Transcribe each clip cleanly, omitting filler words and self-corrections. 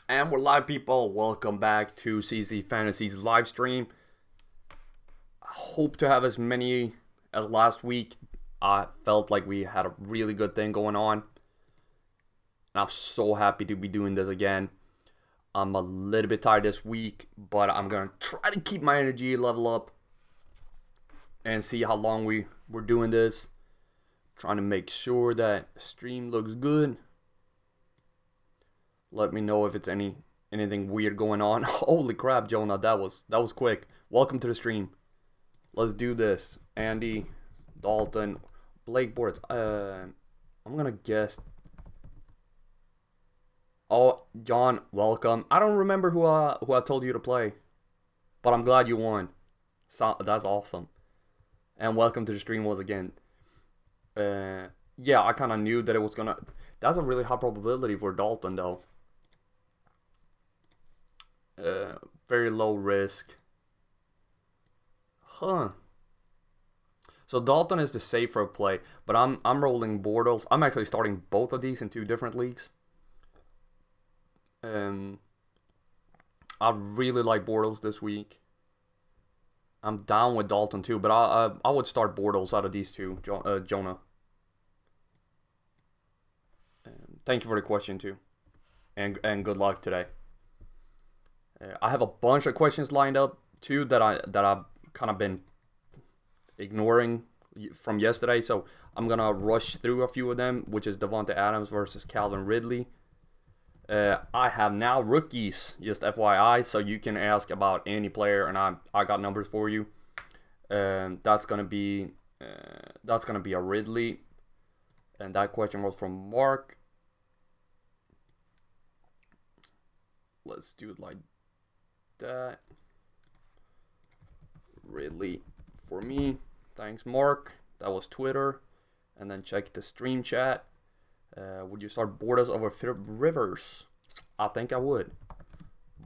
And we're live, people. Welcome back to CSD Fantasy's live stream. I hope to have as many as last week. I felt like we had a really good thing going on. And I'm so happy to be doing this again. I'm a little bit tired this week, but I'm going to try to keep my energy level up and see how long we're doing this. Trying to make sure that the stream looks good. Let me know if it's anything weird going on. Holy crap, Jonah, that was quick. Welcome to the stream. Let's do this. Andy, Dalton, Blake Boards. I'm gonna guess. Oh, John, welcome. I don't remember who I told you to play, but I'm glad you won. So, that's awesome. And welcome to the stream once again. Yeah, I kind of knew that it was gonna. That's a really high probability for Dalton, though. Very low risk. Huh. So Dalton is the safer play, but I'm rolling Bortles. I'm actually starting both of these in two different leagues. I really like Bortles this week. I'm down with Dalton too, but I would start Bortles out of these two, Jonah. Thank you for the question too, and good luck today. I have a bunch of questions lined up too that I've kind of been ignoring from yesterday, so I'm gonna rush through a few of them, which is Devonta Adams versus Calvin Ridley. I have now rookies, just FYI, so you can ask about any player, and I got numbers for you. That's gonna be a Ridley, and that question was from Mark. Let's do it like that. Ridley for me. Thanks, Mark. That was Twitter. And then check the stream chat. Would you start Bortles over Rivers? I think I would.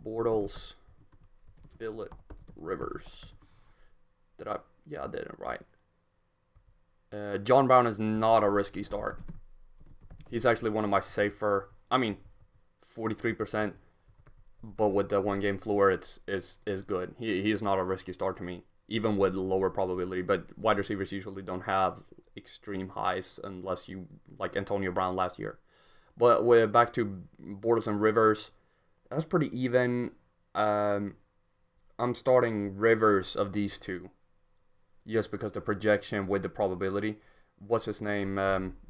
Bortles, Phillip Rivers. Yeah, I did it right. John Brown is not a risky start. He's actually one of my safer. 43%. But with the one game floor, it's good. He is not a risky start to me, even with lower probability. But wide receivers usually don't have extreme highs unless you like Antonio Brown last year. But we're back to Bortles and Rivers. That's pretty even. I'm starting Rivers of these two, just because the projection with the probability. What's his name?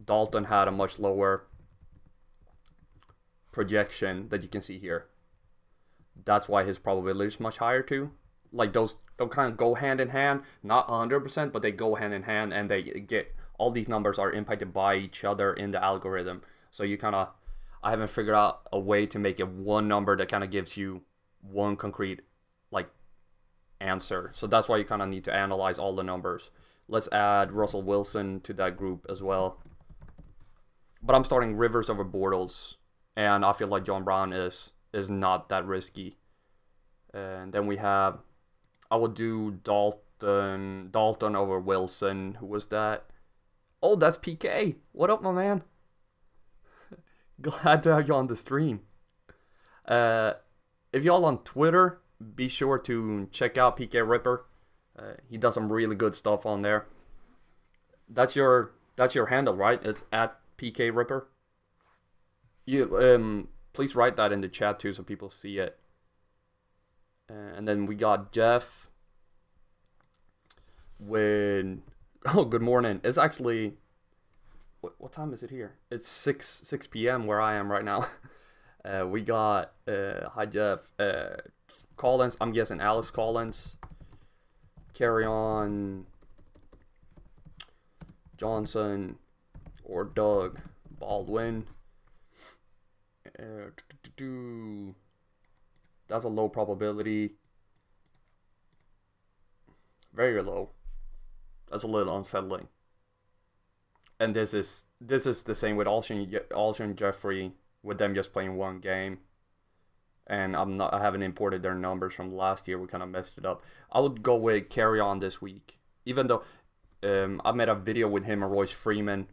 Dalton had a much lower projection that you can see here. That's why his probability is much higher too. Like those don't kind of go hand in hand, not 100%, but they go hand in hand, and they get all these numbers are impacted by each other in the algorithm. So you kind of, I haven't figured out a way to make it one number that kind of gives you one concrete like answer. So that's why you kind of need to analyze all the numbers. Let's add Russell Wilson to that group as well. But I'm starting Rivers over Bortles, and I feel like John Brown is not that risky. And then we have, I would do Dalton over Wilson. Who was that? Oh, that's PK. What up, my man? Glad to have you on the stream. If y'all on Twitter, be sure to check out PK Ripper. He does some really good stuff on there. That's your handle, right? It's at PK Ripper. You please write that in the chat too so people see it. And then we got Jeff with, oh, good morning. It's actually, what time is it here? It's 6 p.m. where I am right now. We got, hi Jeff, Collins, I'm guessing Alex Collins, Carry On, Johnson, or Doug Baldwin. That's a low probability. Very low. That's a little unsettling. And this is the same with Alshon Jeffrey, with them just playing one game. And I haven't imported their numbers from last year. We kind of messed it up. I would go with Carry On this week, even though I made a video with him and Royce Freeman.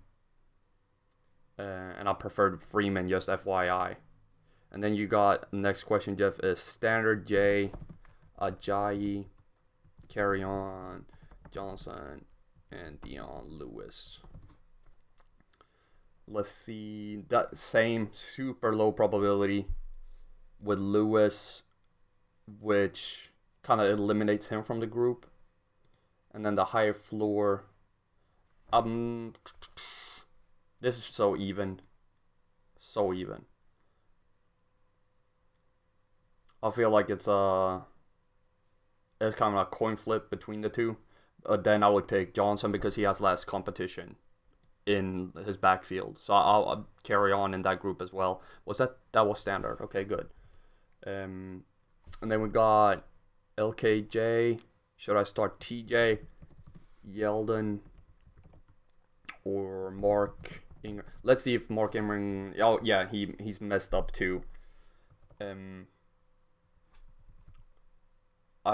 And I preferred Freeman, just FYI. And then you got next question, Jeff, is Standard J, Ajayi, Carry On, Johnson, and Dion Lewis. Let's see, that same super low probability with Lewis, which kind of eliminates him from the group. And then the higher floor. This is so even. So even. I feel like it's kind of a coin flip between the two. Then I would pick Johnson because he has less competition in his backfield. So I'll Carry On in that group as well. That was standard? Okay, good. And then we got LKJ. Should I start TJ, Yeldon, or Mark Ingram? Let's see if Mark Ingram. Oh yeah, he's messed up too. I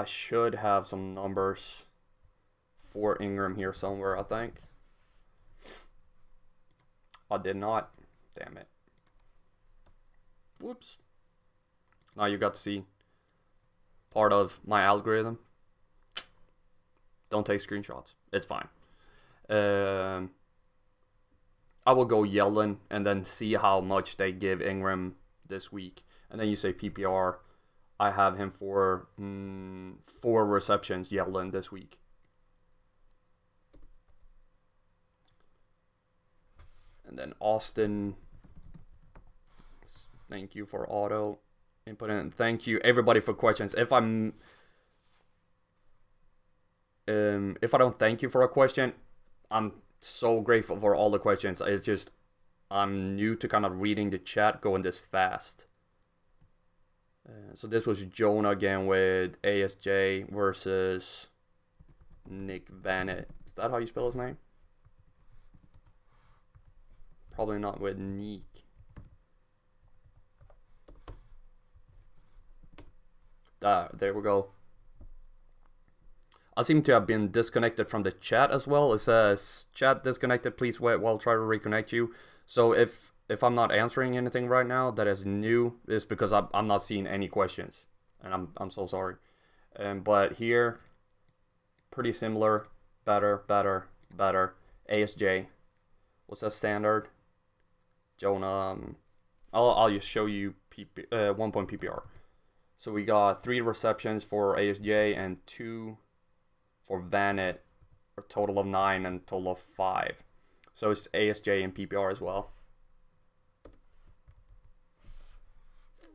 should have some numbers for Ingram here somewhere, I think. I did not. Damn it. Whoops. Now you got to see part of my algorithm. Don't take screenshots. It's fine. I will go Yeldon and then see how much they give Ingram this week. And then you say PPR. I have him for 4 receptions, Yeldon, this week. And then Austin. Thank you for auto input, and thank you everybody for questions. If I don't thank you for a question, I'm so grateful for all the questions. It's just I'm new to kind of reading the chat going this fast. So this was Jonah again with ASJ versus Nick Vanett. Is that how you spell his name? Probably not with Nick. There we go. I seem to have been disconnected from the chat as well. It says chat disconnected, please wait while I try to reconnect you. So if I'm not answering anything right now that is new, it's because I'm not seeing any questions, and I'm so sorry. But here, pretty similar, better. ASJ, what's that standard? Jonah, I'll just show you 1 point PPR. So we got 3 receptions for ASJ and 2 for Vanett, a total of 9 and a total of 5. So it's ASJ and PPR as well.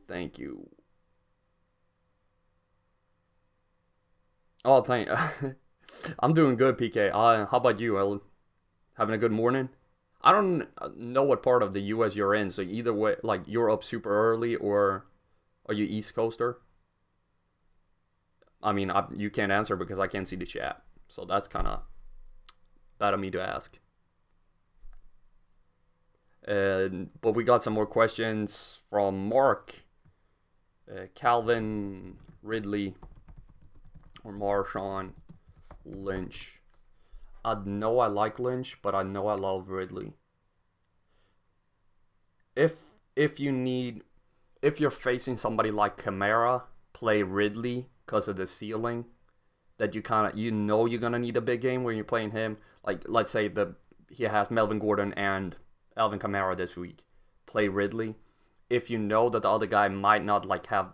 Thank you. Oh, I'm doing good, PK. How about you, Ellen? Having a good morning? I don't know what part of the US you're in, so either way, like you're up super early, or are you East Coaster? I mean, you can't answer because I can't see the chat, so that's kind of bad of me to ask. But we got some more questions from Mark, Calvin, Ridley, or Marshawn Lynch. I know I like Lynch, but I know I love Ridley. If you're facing somebody like Kamara, play Ridley because of the ceiling. That you know you're gonna need a big game when you're playing him. Like let's say he has Melvin Gordon and Alvin Kamara this week. Play Ridley. If you know that the other guy might not like have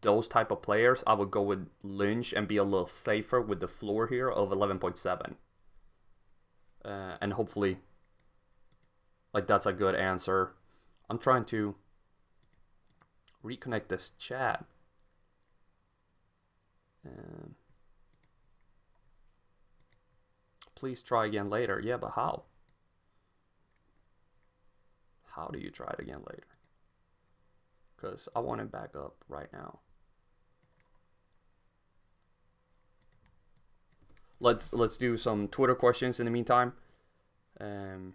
those type of players, I would go with Lynch and be a little safer with the floor here of 11.7. And hopefully, like that's a good answer. I'm trying to reconnect this chat. Please try again later. Yeah, but how? How do you try it again later? Because I want it back up right now. Let's do some Twitter questions in the meantime. And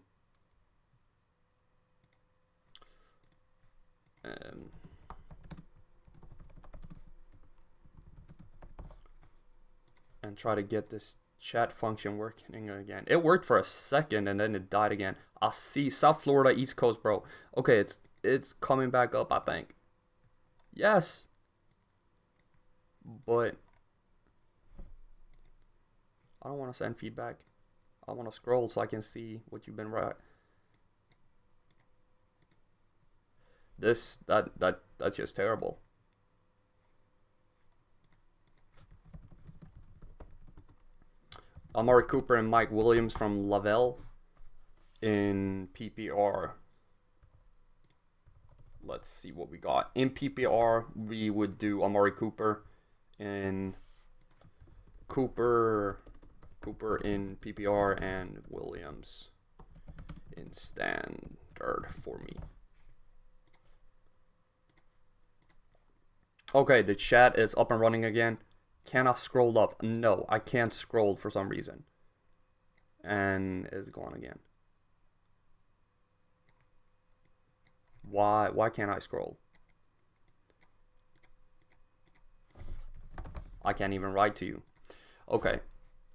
try to get this chat function working again. It worked for a second and then it died again. I see South Florida, East Coast, bro. Okay, it's coming back up, I think. Yes. But I don't want to send feedback. I want to scroll so I can see what you've been right. That's just terrible. Amari Cooper and Mike Williams from Lavelle in PPR. Let's see what we got. In PPR, we would do Amari Cooper in Cooper in PPR and Williams in standard for me. Okay, the chat is up and running again. Can I scroll up? No, I can't scroll for some reason. And it's gone again. Why can't I scroll? I can't even write to you. Okay.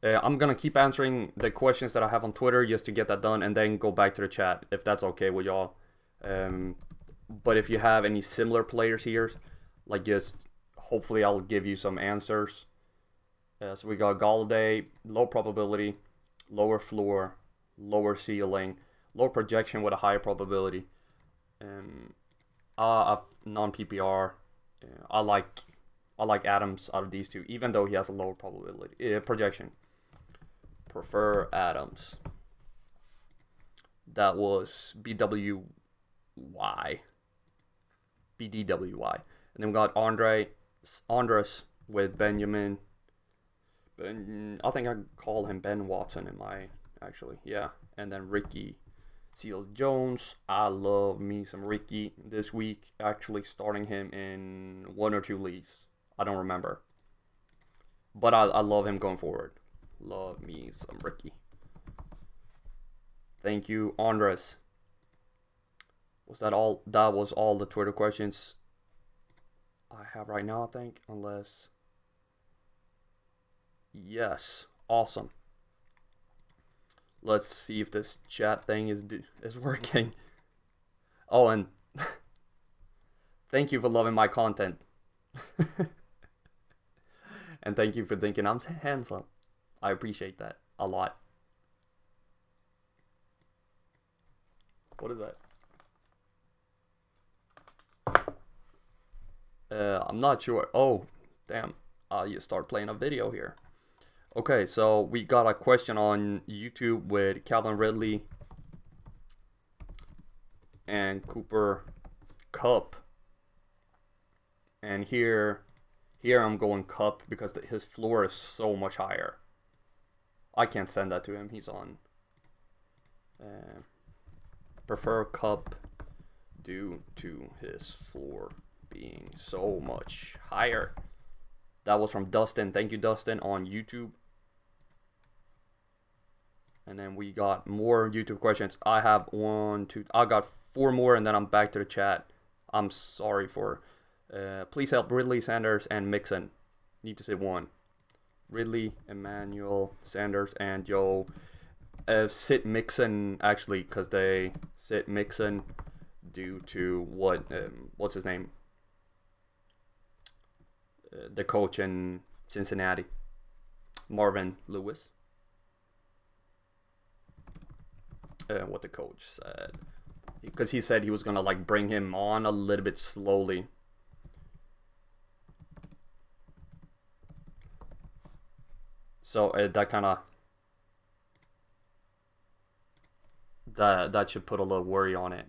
I'm gonna keep answering the questions that I have on Twitter just to get that done, and then go back to the chat if that's okay with y'all. But if you have any similar players here, like just hopefully I'll give you some answers. So we got Galladay, low probability, lower floor, lower ceiling, low projection with a higher probability. Non-PPR. I like Adams out of these two, even though he has a lower probability projection. Prefer Adams. That was BDWY. And then we got Andres with Benjamin. I think I call him Ben Watson in my, actually, yeah. And then Ricky Seals Jones. I love me some Ricky this week. Actually starting him in 1 or 2 leagues. I don't remember. But I love him going forward. Love me some Ricky. Thank you, Andres. Was that all? That was all the Twitter questions I have right now, I think. Unless... Yes. Awesome. Let's see if this chat thing is working. Oh, and thank you for loving my content. And thank you for thinking I'm handsome. I appreciate that a lot. What is that? I'm not sure. Oh, damn. You start playing a video here. Okay, so we got a question on YouTube with Calvin Ridley and Cooper Kupp. And here I'm going Kupp because his floor is so much higher. I can't send that to him. He's on. Prefer Kupp due to his floor being so much higher. That was from Dustin. Thank you, Dustin, on YouTube. And then we got more YouTube questions. I have 1, 2. I got 4 more, and then I'm back to the chat. I'm sorry for. Please help Ridley, Sanders, and Mixon. Need to say 1. Ridley, Emmanuel, Sanders, and Joe. Sit Mixon, actually, because they sit Mixon due to what's his name? The coach in Cincinnati, Marvin Lewis. What the coach said, because he said he was gonna like bring him on a little bit slowly. So that kind of that should put a little worry on it.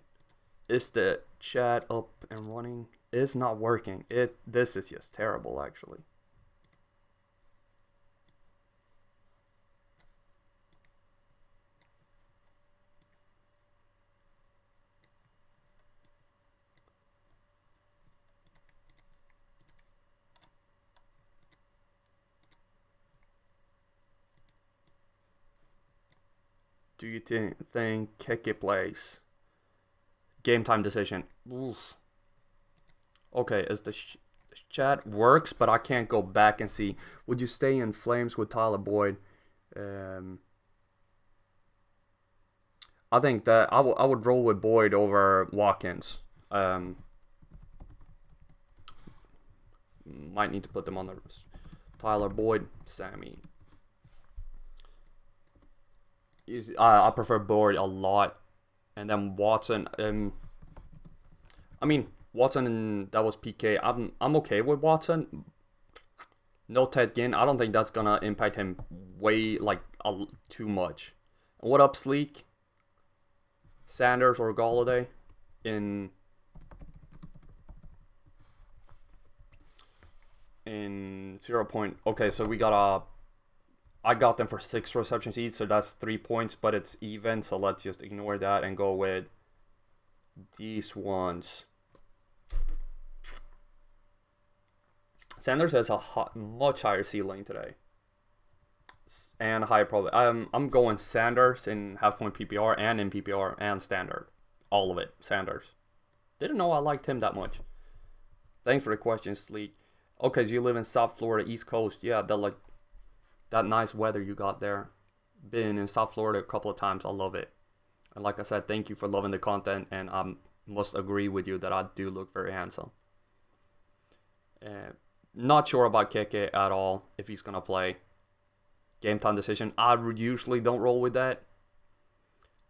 Is the chat up and running? It's not working. This is just terrible, actually. Do you think Keke plays? Game time decision. Oof. Okay, as the chat works, but I can't go back and see. Would you stay in Flames with Tyler Boyd? I think that I would roll with Boyd over Watkins. Might need to put them on the Tyler Boyd, Sammy. I prefer Boyd a lot, and then Watson. I mean Watson, and that was PK. I'm okay with Watson. No Ted Ginn. I don't think that's gonna impact him way too much. What up, Sleek? Sanders or Galladay in 0. Okay, so we got I got them for 6 receptions each, so that's 3 points, but it's even, so let's just ignore that and go with these ones. Sanders has a much higher ceiling today, and higher probability. I'm going Sanders in half-point PPR and in PPR and standard, all of it. Sanders. Didn't know I liked him that much. Thanks for the question, Sleek. Okay, so you live in South Florida, East Coast. Yeah, that nice weather you got there. Been in South Florida a couple of times. I love it. And like I said, thank you for loving the content, and I must agree with you that I do look very handsome. Not sure about Keke at all, if he's going to play. Game time decision. I usually don't roll with that.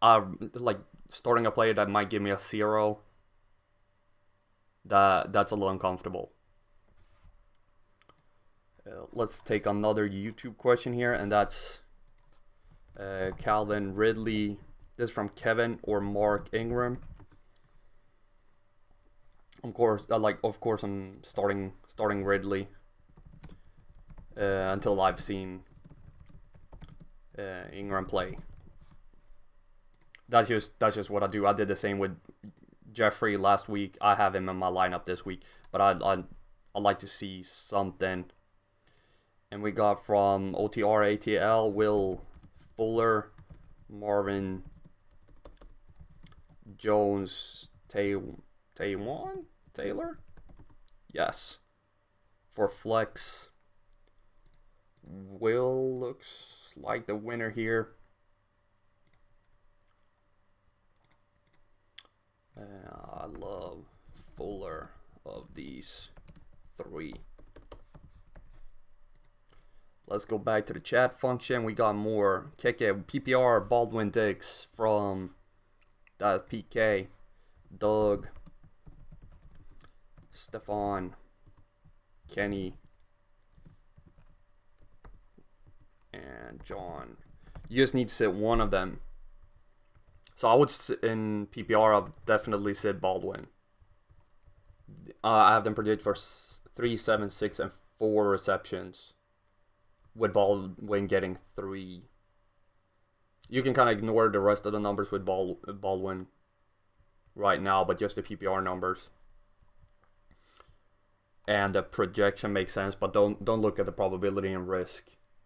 Like starting a player that might give me a 0. That's a little uncomfortable. Let's take another YouTube question here, and that's Calvin Ridley. This is from Kevin or Mark Ingram. Of course, I'm starting Ridley until I've seen Ingram play. That's just what I do. I did the same with Jeffrey last week. I have him in my lineup this week, but I like to see something. And we got from OTR ATL, Will Fuller, Marvin Jones, Taylor? Yes. For flex, Will looks like the winner here. I love Fuller of these 3. Let's go back to the chat function. We got more. KK, PPR, Baldwin Diggs from that PK. Doug, Stefan, Kenny, and John. You just need to sit one of them. So I would sit in PPR. I'll definitely sit Baldwin. I have them predicted for 3, 7, 6, and 4 receptions, with Baldwin getting 3. You can kind of ignore the rest of the numbers with Baldwin right now, but just the PPR numbers. And the projection makes sense, but don't look at the probability and risk.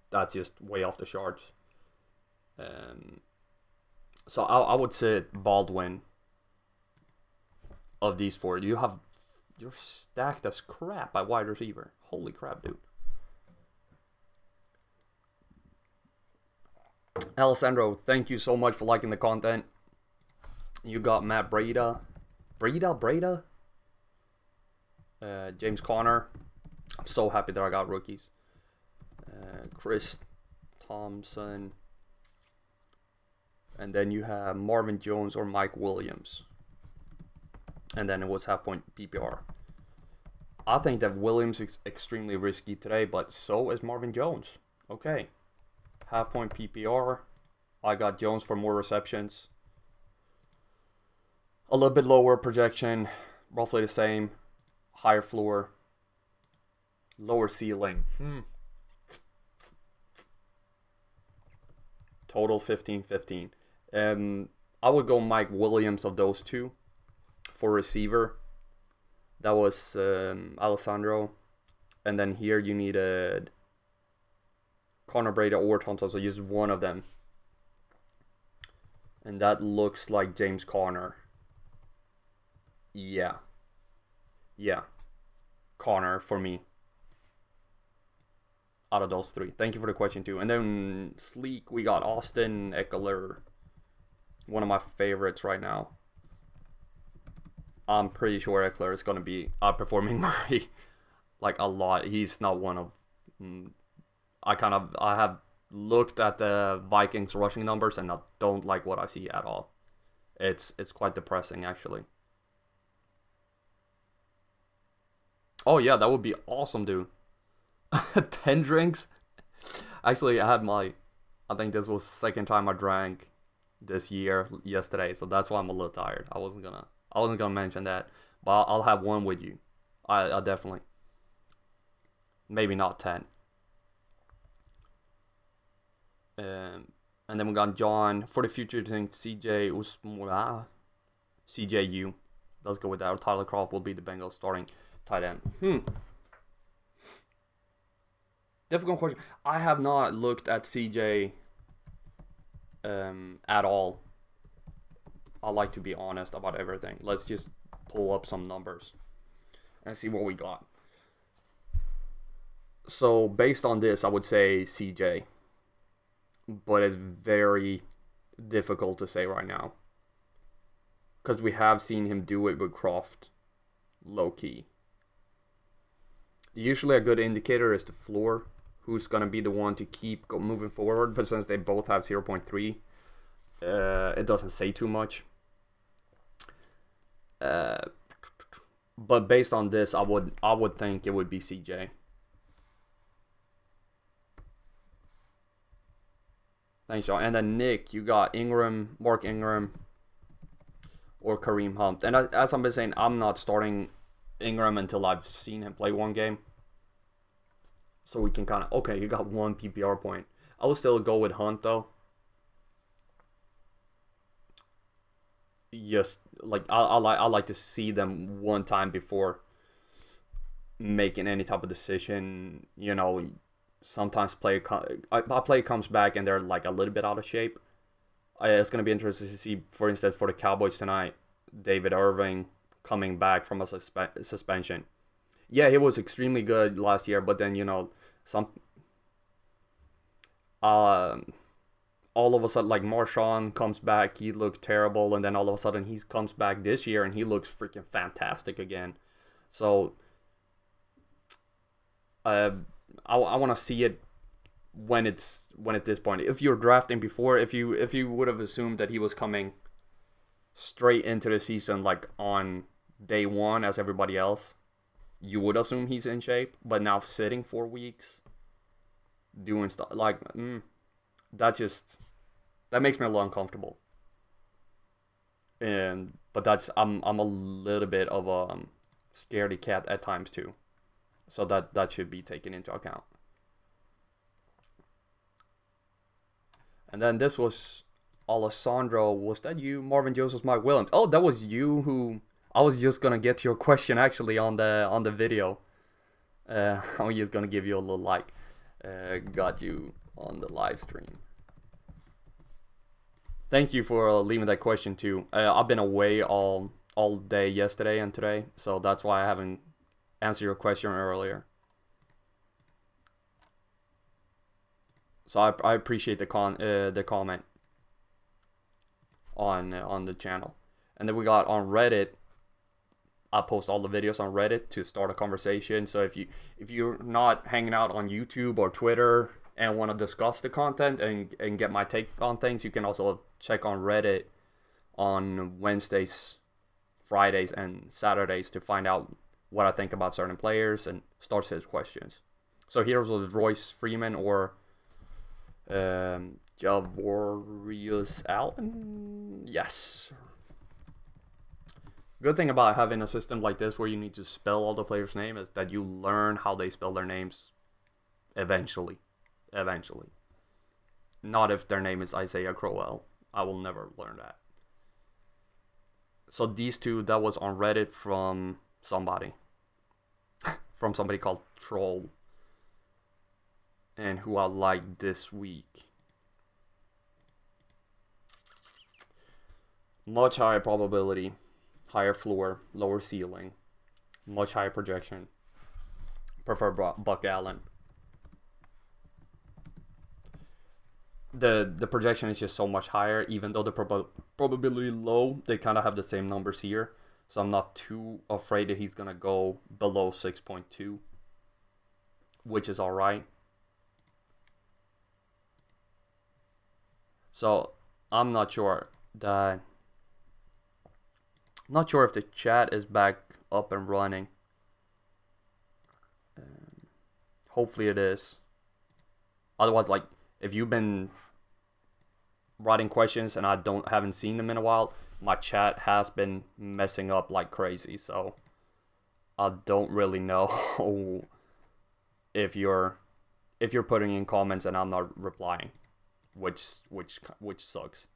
That's just way off the charts. So I would say Baldwin of these 4. You're stacked as crap at wide receiver. Holy crap, dude. Alessandro, thank you so much for liking the content. You got Matt Breda. James Conner. I'm so happy that I got rookies. Chris Thompson. And then you have Marvin Jones or Mike Williams. And then it was half-point PPR. I think that Williams is extremely risky today, but so is Marvin Jones. Okay. Half-point PPR. I got Jones for more receptions. A little bit lower projection. Roughly the same. Higher floor. Lower ceiling. Total 15-15. I would go Mike Williams of those 2 for receiver. That was Alessandro. And then here you needed Connor Breda or Thompson, so use one of them. And that looks like James Conner. Yeah. Conner for me. Out of those 3. Thank you for the question too. And then Sleek, we got Austin Eckler. One of my favorites right now. I'm pretty sure Eckler is going to be outperforming Murray. like a lot. He's not one of. I have looked at the Vikings rushing numbers and I don't like what I see at all. It's quite depressing actually. Oh yeah, that would be awesome, dude. 10 drinks. Actually, I think this was the second time I drank this year yesterday, so that's why I'm a little tired. I wasn't gonna mention that, but I'll have one with you. I definitely. Maybe not 10. And then we got John for the future. Think CJ Usmura, CJU. Let's go with that. Tyler Croft will be the Bengals starting tight end. Difficult question. I have not looked at CJ at all. I like to be honest about everything. Let's just pull up some numbers and see what we got. So based on this, I would say CJ, but it's very difficult to say right now because we have seen him do it with Croft low key. Usually a good indicator is the floor, who's going to be the one to keep moving forward, but since they both have 0.3, it doesn't say too much. But based on this, I would think it would be CJ. Thanks, y'all. And then Nick, you got Ingram, Mark Ingram, or Kareem Hunt. And as I've been saying, I'm not starting Ingram until I've seen him play one game. So we can kind of, okay, you got one PPR point. I will still go with Hunt though. Yes, like I like to see them one time before making any type of decision. You know, sometimes a play comes back and they're like a little bit out of shape. It's gonna be interesting to see, for instance, for the Cowboys tonight, David Irving coming back from a suspension. Yeah, he was extremely good last year, but then all of a sudden, like Marshawn comes back, he looked terrible, and then all of a sudden he comes back this year and he looks freaking fantastic again. So I want to see it when it's this point. If you're drafting before, if you would have assumed that he was coming straight into the season like on day one as everybody else, you would assume he's in shape. But now sitting 4 weeks, doing stuff like that makes me a little uncomfortable. But I'm a little bit of a scaredy cat at times too, so that should be taken into account. And then this was Alessandro. Was that you? Marvin Jones, Mike Williams. Oh, that was you who. I was just gonna get to your question actually on the video. I'm just gonna give you a little like. Got you on the live stream. Thank you for leaving that question too. I've been away all day yesterday and today, so that's why I haven't answered your question earlier. So I appreciate the comment on the channel. And then we got on Reddit. I post all the videos on Reddit to start a conversation. So if you're not hanging out on YouTube or Twitter and want to discuss the content and get my take on things, you can also check on Reddit on Wednesdays, Fridays, and Saturdays to find out what I think about certain players and start his questions. So here was Royce Freeman or Javorius Allen. Yes. Good thing about having a system like this where you need to spell all the players' name is that you learn how they spell their names eventually. Not if their name is Isaiah Crowell. I will never learn that. So these two, that was on Reddit from somebody. From somebody called Troll. And who I liked this week. Much higher probability. Higher floor, lower ceiling, much higher projection. Prefer Buck Allen. The projection is just so much higher, even though the probability low. They kind of have the same numbers here, so I'm not too afraid that he's gonna go below 6.2. which is alright. So I'm not sure if the chat is back up and running. Hopefully it is. Otherwise, like, if you've been writing questions and I haven't seen them in a while, my chat has been messing up like crazy. So I don't really know if you're putting in comments and I'm not replying, which sucks.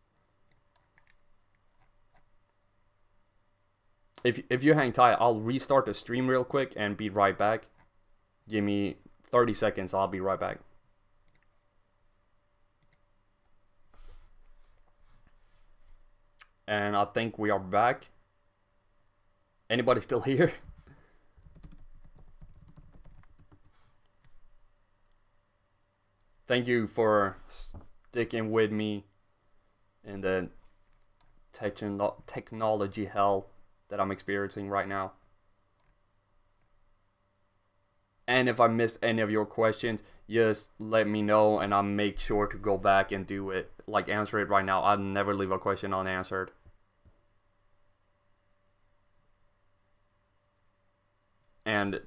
If you hang tight, I'll restart the stream real quick and be right back. Give me 30 seconds, I'll be right back. And I think we are back. Anybody still here? Thank you for sticking with me in the technology hell that I'm experiencing right now. And if I missed any of your questions, just let me know and I'll make sure to go back and do it, like answer it right now. I'll never leave a question unanswered. And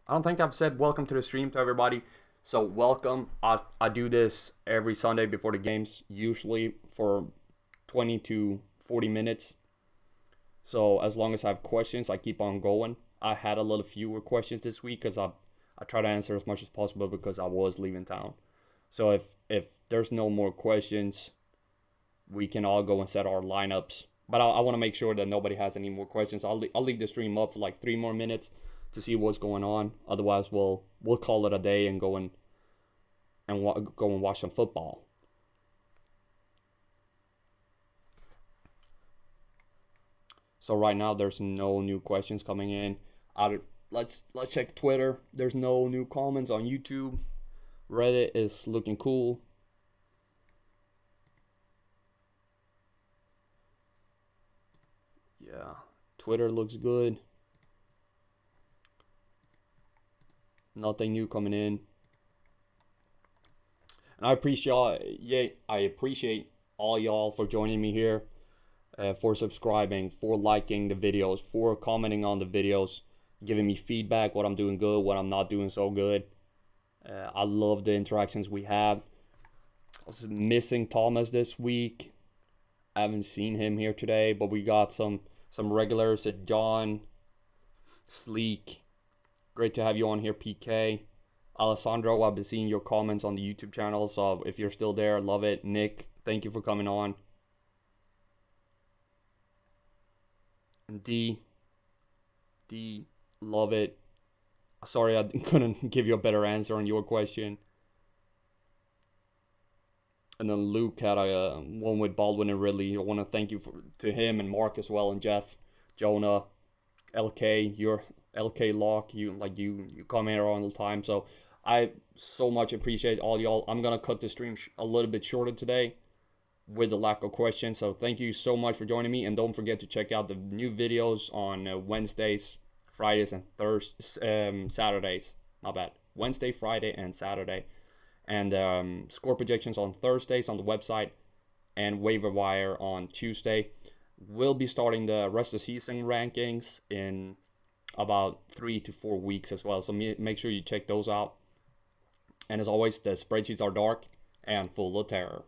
I don't think I've said welcome to the stream to everybody. So welcome. I do this every Sunday before the games, usually for 20 to 40 minutes. So as long as I have questions, I keep on going. I had a little fewer questions this week because I try to answer as much as possible because I was leaving town. So if there's no more questions, we can all go and set our lineups. But I want to make sure that nobody has any more questions. I'll leave the stream up for like 3 more minutes to see what's going on. Otherwise, we'll call it a day and go and watch some football. So right now there's no new questions coming in. Let's check Twitter. There's no new comments on YouTube. Reddit is looking cool. Yeah, Twitter looks good. Nothing new coming in. And I appreciate all y'all for joining me here, for subscribing, for liking the videos, for commenting on the videos, giving me feedback, what I'm doing good, what I'm not doing so good. I love the interactions we have. I was missing Thomas this week. I haven't seen him here today, but we got some regulars at John, Sleek. Great to have you on here, PK. Alessandro, I've been seeing your comments on the YouTube channel, so if you're still there, love it. Nick, thank you for coming on. And D, love it. Sorry I couldn't give you a better answer on your question. And then Luke had a one with Baldwin and Ridley. I want to thank you to him and Mark as well, and Jeff, Jonah, LK, your LK Lock. You come here all the time, so I so much appreciate all y'all. I'm gonna cut the stream a little bit shorter today with the lack of questions. So thank you so much for joining me, and don't forget to check out the new videos on Wednesdays, Fridays, and Saturdays. My bad. Wednesday, Friday, and Saturday. And score projections on Thursdays on the website, and waiver wire on Tuesday. We'll be starting the rest of the season rankings in about 3 to 4 weeks as well. So make sure you check those out. And as always, the spreadsheets are dark and full of terror.